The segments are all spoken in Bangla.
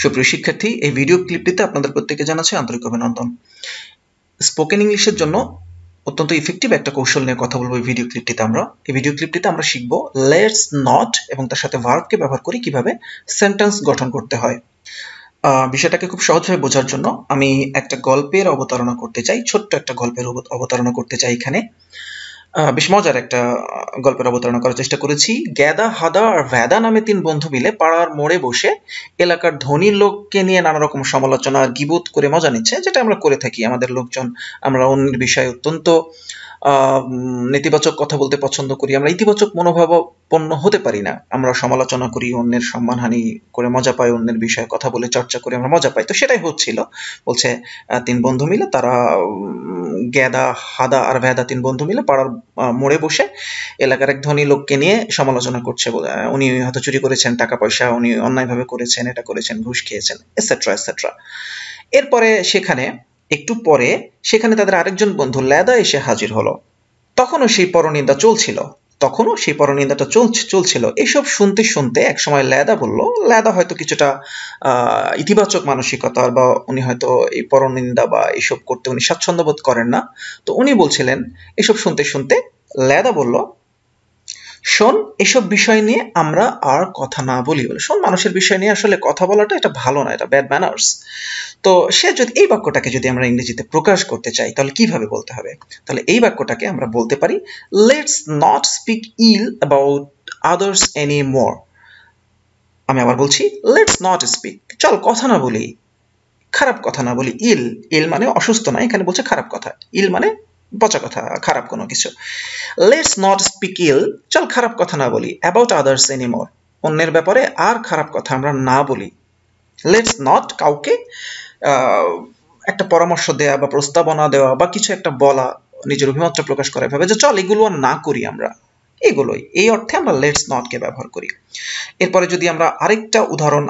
সুপ্রিয় শিক্ষার্থী, এই ভিডিও ক্লিপটিতে আপনাদের প্রত্যেককে জানাচ্ছি আন্তরিক অভিনন্দন। স্পোকেন ইংলিশের জন্য অত্যন্ত ইফেক্টিভ একটা কৌশল নিয়ে কথা বলবো এই ভিডিও ক্লিপটিতে আমরা শিখব লেটস নট এবং তার সাথে ভার্বকে ব্যবহার করে কিভাবে সেন্টেন্স গঠন করতে হয়। বিষয়টাকে খুব সহজভাবে বোঝার জন্য আমি একটা গল্পের অবতারণা করতে চাই, ছোট্ট একটা গল্পের অবতারণা করতে চাই। এখানে বেশ মজার একটা গল্পের অবতারণা করার চেষ্টা করেছি। গ্যাদা, হাদা আর ভ্যাদা নামে তিন বন্ধু মিলে পাড়ার মোড়ে বসে এলাকার ধনী লোককে নিয়ে নানা রকম সমালোচনা আর গীবত করে মজা নিচ্ছে, যেটা আমরা করে থাকি। আমাদের লোকজন, আমরা অন্যের বিষয়ে অত্যন্ত নেতিবাচক কথা বলতে পছন্দ করি। আমরা ইতিবাচক মনোভাবাপন্ন হতে পারি না। আমরা সমালোচনা করি, অন্যের সম্মানহানি করে মজা পাই, অন্যের বিষয়ে কথা বলে চর্চা করে আমরা মজা পাই। তো সেটাই হচ্ছিল। বলছে তিন বন্ধু মিলে, তারা গ্যাদা, হাদা আর ভ্যাদা তিন বন্ধু মিলে পাড়ার মোড়ে বসে এলাকার এক ধনী লোককে নিয়ে সমালোচনা করছে। উনি হয়তো চুরি করেছেন টাকা পয়সা, উনি অন্যায়ভাবে করেছেন, এটা করেছেন, ঘুষ খেয়েছেন, এটসেট্রা এটসেট্রা। এরপরে একটু পরে সেখানে তাদের আরেকজন বন্ধু ল্যাদা এসে হাজির হলো। তখনও সেই পরনিন্দাটা চলছিল। এসব শুনতে শুনতে একসময় ল্যাদা বলল, ল্যাদা হয়তো কিছুটা ইতিবাচক মানসিকতার, বা উনি হয়তো এই পরনিন্দা বা এসব করতে উনি স্বাচ্ছন্দ্য বোধ করেন না। তো উনি বলছিলেন, এসব শুনতে শুনতে ল্যাদা বলল, শোন, এসব বিষয় নিয়ে আমরা আর কথা না বলি। শোন, মানুষের বিষয় নিয়ে আসলে কথা বলাটা এটা ভালো না, এটা ব্যাড ম্যানার্স। তো এই বাক্যটাকে যদি আমরা ইংরেজিতে প্রকাশ করতে চাই তাহলে কিভাবে বলতে হবে? তাহলে এই বাক্যটাকে আমরা বলতে পারি, let's not speak ill about others any more. আমি আবার বলছি, লেটস নট স্পিক, চল কথা না বলি, খারাপ কথা না বলি। ইল মানে অসুস্থ না, এখানে বলছে খারাপ কথা। ইল মানে পচা কথা, খারাপ কোনো কিছু। লেটস নট স্পিক ইল, চল খারাপ কথা না বলি, অ্যাবাউট আদার্স এনিমোর, অন্যের ব্যাপারে আর খারাপ কথা আমরা না বলি। লেটস নট কাউকে একটা পরামর্শ দেওয়া বা প্রস্তাবনা দেওয়া বা কিছু একটা বলা, নিজের অভিমতটা প্রকাশ করা, ভাবে যে চল এগুলো আর না করি আমরা, এগুলোই, এই অর্থে আমরা লেটস নটকে ব্যবহার করি। এরপরে যদি আমরা আরেকটা উদাহরণ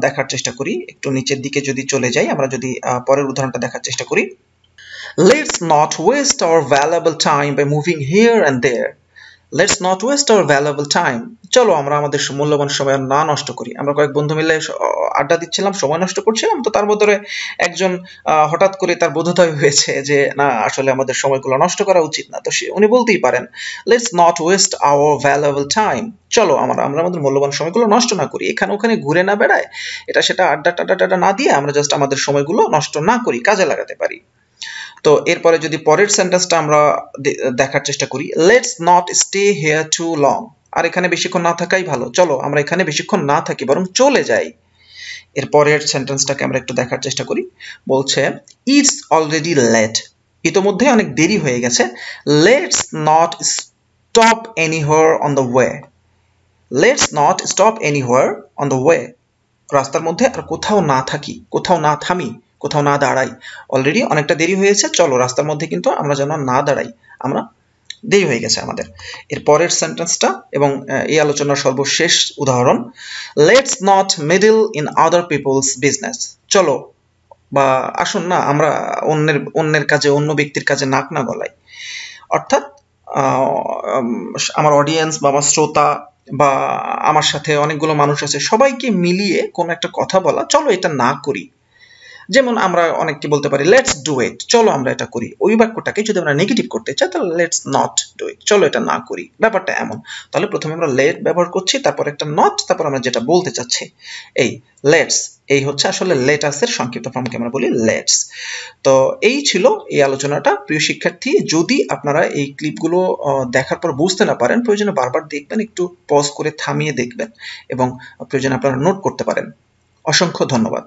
দেখার চেষ্টা করি, একটু নিচের দিকে যদি চলে যাই, আমরা যদি পরের উদাহরণটা দেখার চেষ্টা করি, let's not waste our valuable time by moving here and there. Let's not waste our valuable time, চলো আমরা আমাদের মূল্যবান সময় না নষ্ট করি। আমরা কয়েক বন্ধু মিলে আড্ডা দিচ্ছিলাম, সময় নষ্ট করছিলাম, তো তার মধ্যে একজন হঠাৎ করে তার বোধোদয় হয়েছে যে না, আসলে আমাদের সময়গুলো নষ্ট করা উচিত না। তো উনি বলতেই পারেন, let's not waste our valuable time, চলো আমরা আমাদের মূল্যবান সময়গুলো নষ্ট না করি, এখানে ওখানে ঘুরে না বেড়ায়, এটা সেটা আড্ডা টাড্ডা না দিয়ে আমরা জাস্ট আমাদের সময়গুলো নষ্ট না করি, কাজে লাগাতে পারি। তো এরপরে যদি পরের সেন্টেন্সটা আমরা দেখার চেষ্টা করি, let's not stay here too long, আর এখানে বেশিক্ষণ না থাকাই ভালো, চলো আমরা এখানে বেশিক্ষণ না থাকি, বরং চলে যাই। এর পরের সেন্টেন্সটাকে আমরা একটু দেখার চেষ্টা করি। বলছে, ইটস অলরেডি লেট, ইতোমধ্যে অনেক দেরি হয়ে গেছে। Let's not stop anywhere on the way, let's not stop anywhere on the way, রাস্তার মধ্যে আর কোথাও না থাকি, কোথাও না থামি, কোথাও না দাঁড়াই। অলরেডি অনেকটা দেরি হয়েছে, চলো রাস্তার মধ্যে কিন্তু আমরা যেন না দাঁড়াই, আমরা দেরি হয়ে গেছে আমাদের। এর পরের সেন্টেন্সটা এবং এই আলোচনার সর্বশেষ উদাহরণ, let's not meddle in other people's business, চলো বা আসুন না আমরা অন্যের কাজে, অন্য ব্যক্তির কাজে নাক না গলাই। অর্থাৎ আমার অডিয়েন্স বা আমার শ্রোতা বা আমার সাথে অনেকগুলো মানুষ আছে, সবাইকে মিলিয়ে কোনো একটা কথা বলা, চলো এটা না করি। যেমন আমরা অনেককে বলতে পারি, লেটস ডু ইট, চলো আমরা এটা করি। ওই বাক্যটাকে যদি আমরা নেগেটিভ করতে চাই তাহলে লেটস নট ডু ইট, চলো এটা না করি। ব্যাপারটা এমন। তাহলে প্রথমে আমরা লেট ব্যবহার করছি, তারপর একটা নট, তারপর আমরা যেটা বলতে চাচ্ছি, এই লেটস, এই হচ্ছে আসলে লেটাসের সংক্ষিপ্ত ফর্মকে আমরা বলি লেটস। তো এই ছিল এই আলোচনাটা। প্রিয় শিক্ষার্থী, যদি আপনারা এই ক্লিপগুলো দেখার পর বুঝতে না পারেন, প্রয়োজনে বারবার দেখবেন, একটু পজ করে থামিয়ে দেখবেন এবং প্রয়োজনে আপনারা নোট করতে পারেন। অসংখ্য ধন্যবাদ।